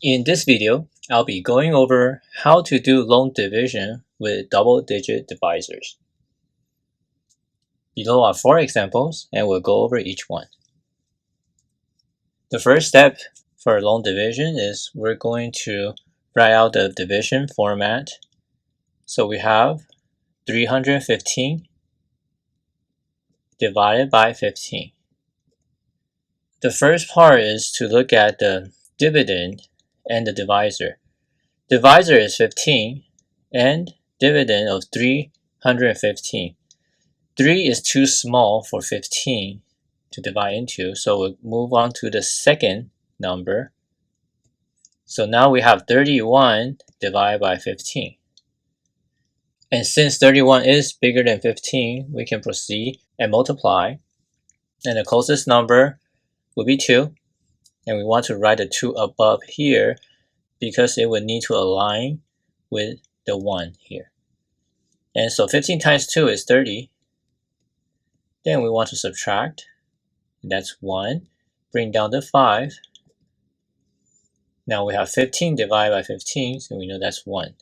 In this video, I'll be going over how to do long division with double-digit divisors. Below are 4 examples, and we'll go over each one. The first step for long division is we're going to write out the division format. So we have 315 divided by 15. The first part is to look at the dividend and the divisor. Divisor is 15 and dividend of 315. 3 is too small for 15 to divide into, so we'll move on to the second number. So now we have 31 divided by 15. And since 31 is bigger than 15, we can proceed and multiply. And the closest number will be 2. And we want to write the 2 above here because it would need to align with the 1 here. And so 15 times 2 is 30. Then we want to subtract. That's 1. Bring down the 5. Now we have 15 divided by 15, so we know that's 1.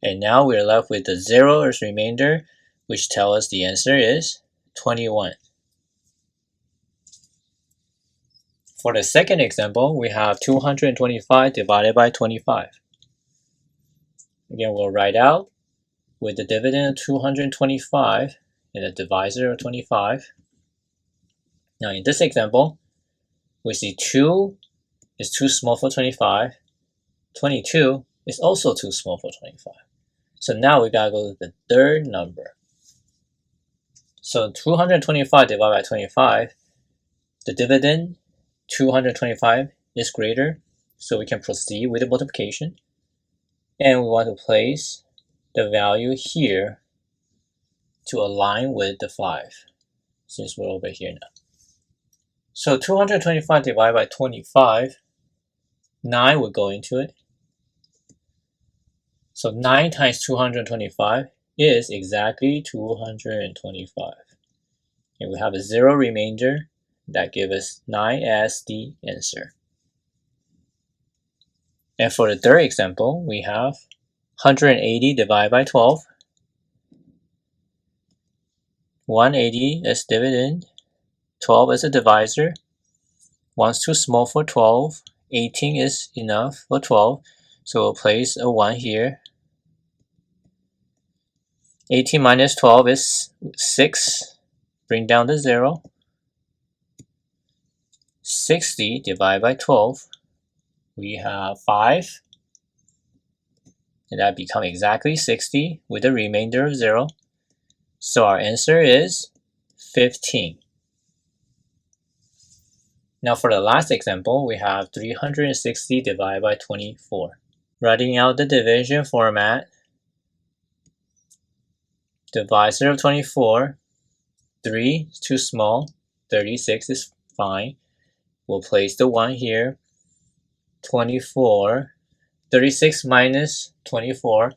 And now we're left with the 0 as remainder, which tells us the answer is 21. For the second example, we have 225 divided by 25. Again, we'll write out with the dividend of 225 and the divisor of 25. Now in this example, we see 2 is too small for 25. 22 is also too small for 25. So now we gotta go to the third number. So 225 divided by 25, the dividend 225 is greater, so we can proceed with the multiplication. And we want to place the value here to align with the 5, since we're over here now. So 225 divided by 25, 9 would go into it. So 9 times 225 is exactly 225. And we have a 0 remainder. That gives us 9 as the answer. And for the third example, we have 180 divided by 12. 180 is dividend. 12 is a divisor. 1's too small for 12. 18 is enough for 12. So we'll place a 1 here. 18 minus 12 is 6. Bring down the 0. 60 divided by 12, we have 5, and that becomes exactly 60 with a remainder of 0. So our answer is 15. Now for the last example, we have 360 divided by 24. Writing out the division format, divisor of 24, 3 is too small, 36 is fine. We'll place the 1 here. 24. 36 minus 24.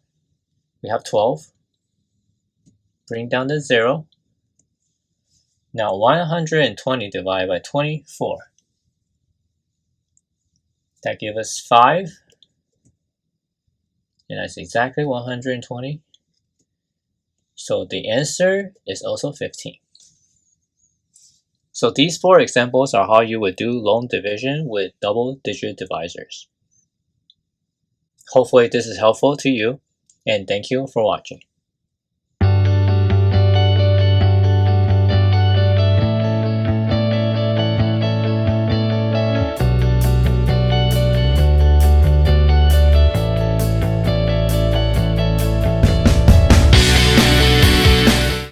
We have 12. Bring down the 0. Now 120 divided by 24. That gives us 5. And that's exactly 120. So the answer is also 15. So these 4 examples are how you would do long division with double-digit divisors. Hopefully this is helpful to you, and thank you for watching.